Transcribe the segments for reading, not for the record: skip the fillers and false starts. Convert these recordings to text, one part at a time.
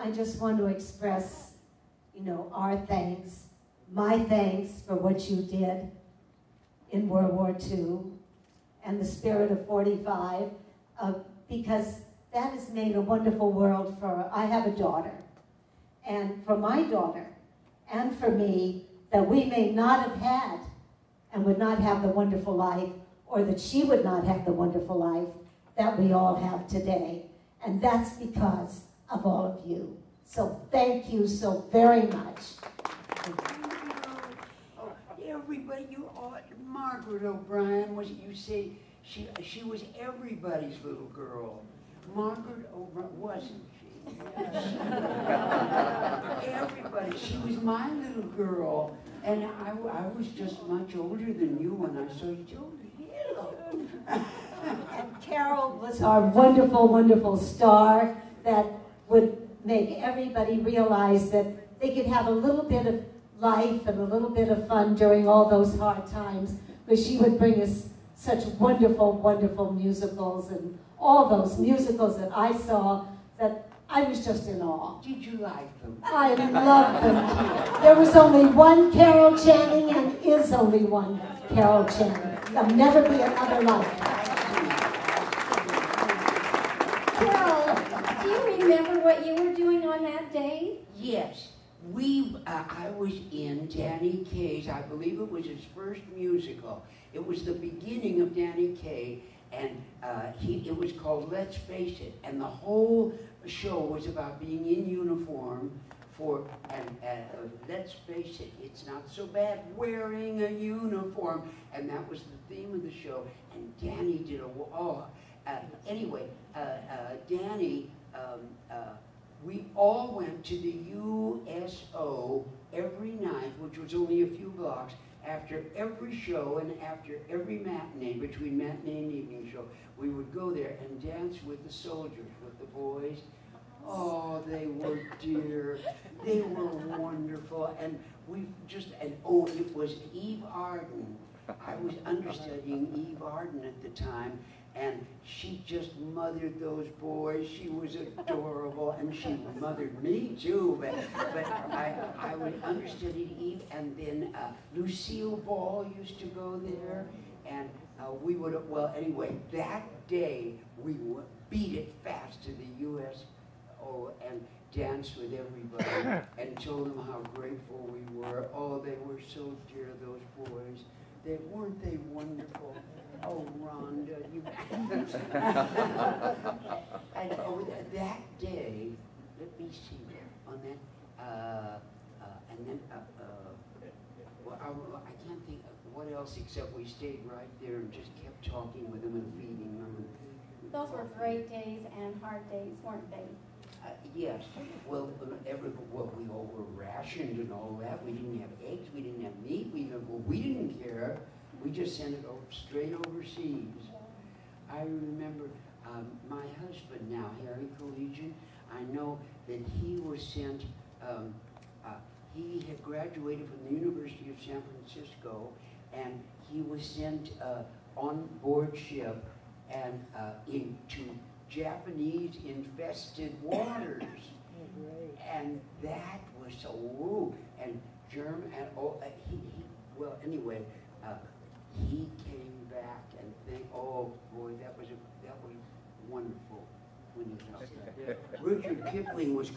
I just want to express, you know, our thanks, my thanks for what you did in World War II and the spirit of 45, because that has made a wonderful world for, I have a daughter, and for my daughter, and for me, that we may not have had and would not have the wonderful life, or that she would not have the wonderful life that we all have today. And that's because of all of you. So thank you so very much. Oh, everybody, you all, Margaret O'Brien, was it you say she was everybody's little girl. Margaret O'Brien, wasn't she? Everybody, she was my little girl. And I was just much older than you when I saw you. Hello. And Carol was our wonderful, wonderful star that would make everybody realize that they could have a little bit of life and a little bit of fun during all those hard times, because she would bring us such wonderful, wonderful musicals, and all those musicals that I saw that I was just in awe. Did you like them? I loved them. There was only one Carol Channing, and is only one Carol Channing. There'll never be another like her. Carol, do you remember what you were doing on that day? Yes. I was in Danny Kaye's, I believe it was his first musical. It was the beginning of Danny Kaye, and it was called Let's Face It, and the whole show was about being in uniform and let's face it, it's not so bad wearing a uniform, and that was the theme of the show. And Danny did anyway, Danny, we all went to the USO every night, which was only a few blocks, after every show and after every matinee, between matinee and evening show, we would go there and dance with the soldiers, with the boys. Oh, they were dear. They were wonderful. And it was Eve Arden. I was understudying Eve Arden at the time, and she just mothered those boys. She was adorable, and she mothered me too. But I would understudy Eve, and then Lucille Ball used to go there, and we would, well, anyway, that day we would beat it fast to the USO and danced with everybody and told them how grateful we were. Oh, they were so dear, those boys. Weren't they wonderful? Oh, Rhonda, you. And that day, let me see, on that, and then, well, I can't think of what else except we stayed right there and just kept talking with them and feeding them. Those were great days and hard days, weren't they? Yes. Well, we all were rationed and all that. We didn't have eggs. We didn't have meat. We didn't care. We just sent it straight overseas. I remember my husband now, Harry Collegian. I know that he was sent. He had graduated from the University of San Francisco, and he was sent on board ship and into Japanese-infested waters, and that was so woo. And German, and well, anyway, he came back and oh boy, that was wonderful when he was there. Rudyard Kipling was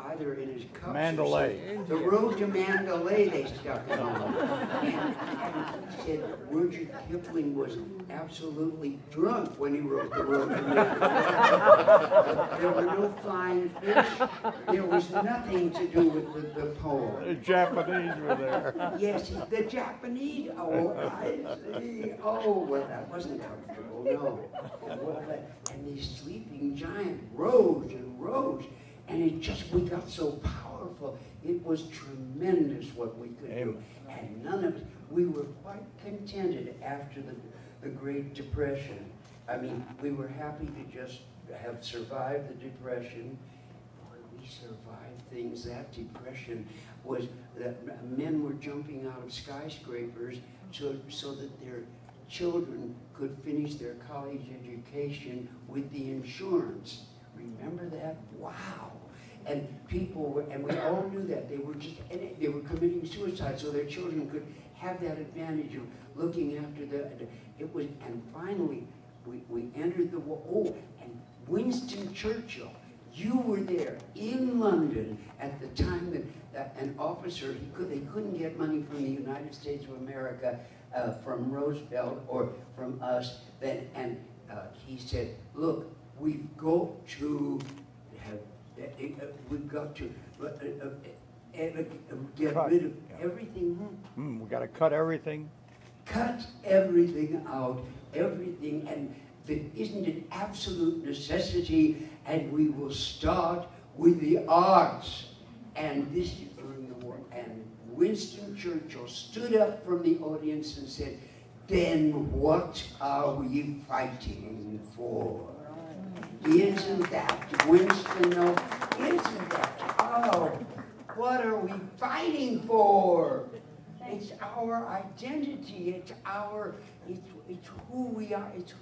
either in his cups Mandalay. The road to Mandalay they stuck it on. And he said Rudyard Kipling was absolutely drunk when he wrote The Road to Mandalay. There were no flying fish. There was nothing to do with the poem. The Japanese were there. Yes, the Japanese. Oh, I see. Oh, well, that wasn't comfortable, no. Well, and these sleeping giant rose and rose, and we got so powerful. It was tremendous what we could do, and none of it. We were quite contented after the Great Depression. I mean, we were happy to just have survived the Depression. Boy, we survived things. That Depression was that men were jumping out of skyscrapers so that their children could finish their college education with the insurance. Remember that? Wow. And people were, and we all knew that. They were just, and they were committing suicide so their children could have that advantage of looking after it was, and finally, we entered the war. Oh, and Winston Churchill, you were there in London at the time that an officer, they couldn't get money from the United States of America, from Roosevelt or from us, and he said, look, we've got to get rid of everything. We got to cut everything. Cut everything out, everything, and there isn't an absolute necessity, and we will start with the arts. And this is during the war. And Winston Churchill stood up from the audience and said, then what are we fighting for? Isn't that Winston? No, isn't that? Oh, what are we fighting for? It's our identity. It's who we are. It's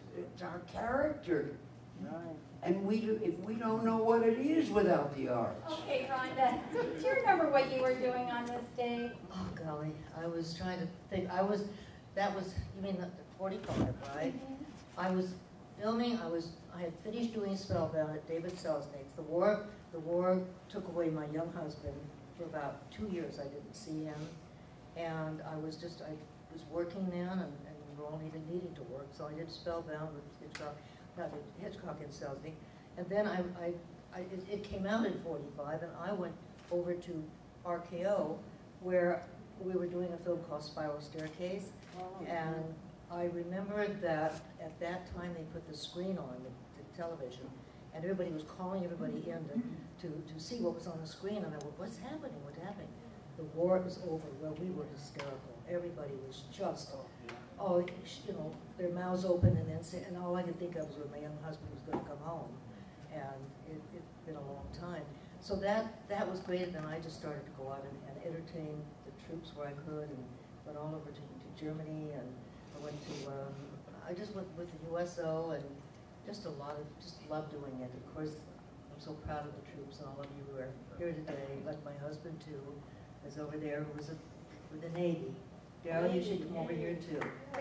our character. Right. And if we don't know what it is without the arts. Okay, Rhonda, do you remember what you were doing on this day? Oh golly, I was trying to think. You mean the 45, right? Mm-hmm. I was filming. I had finished doing Spellbound at David Selznick's. The war took away my young husband for about 2 years. I didn't see him, and I was working then, and we were only needing to work. So I did Spellbound with Hitchcock and Selznick, and then it came out in 45, and I went over to RKO, where we were doing a film called Spiral Staircase, and I remembered that at that time they put the screen on the television, and everybody was calling everybody in to see what was on the screen, and I went, what's happening? What's happening? The war is over. Well, we were hysterical. Everybody was just, their mouths open, and all I could think of was when my young husband was going to come home, and it'd been a long time. So that was great, and then I just started to go out and entertain the troops where I could, and went all over to Germany, and I went to, I just went with the USO, and just loved doing it. Of course, I'm so proud of the troops, and all of you who are here today, like my husband too, is over there, who was with the Navy. Daryl, you should come over here too. Oh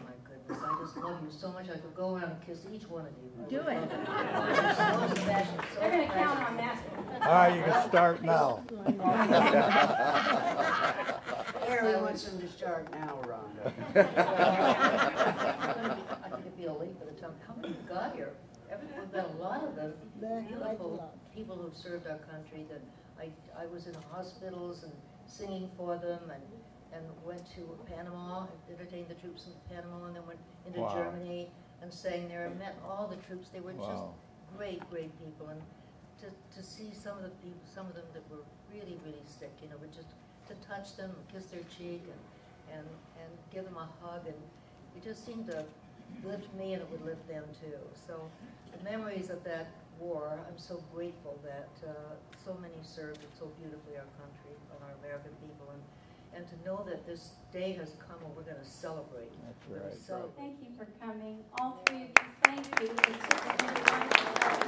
my goodness, I just love you so much. I could go around and kiss each one of you. Do it. So special, so They're going to special. count on that. All right, you can start now. Harry wants them to start now, Rhonda. I think it'd be a late by the time. How many we got here? We've got a lot of them. Beautiful people who've served our country. That I was in hospitals and singing for them, and went to Panama, entertained the troops in Panama, and then went into Germany and sang there and met all the troops. They were just great people, and to see some of them that were really sick, but just to touch them, and kiss their cheek, and give them a hug, and it just seemed to lift me, and it would lift them too. So the memories of that war, I'm so grateful that so many served it so beautifully our country and our American people, and to know that this day has come and we're going to celebrate. That's right. So thank you for coming, all three of you. Thank you. It's just been wonderful.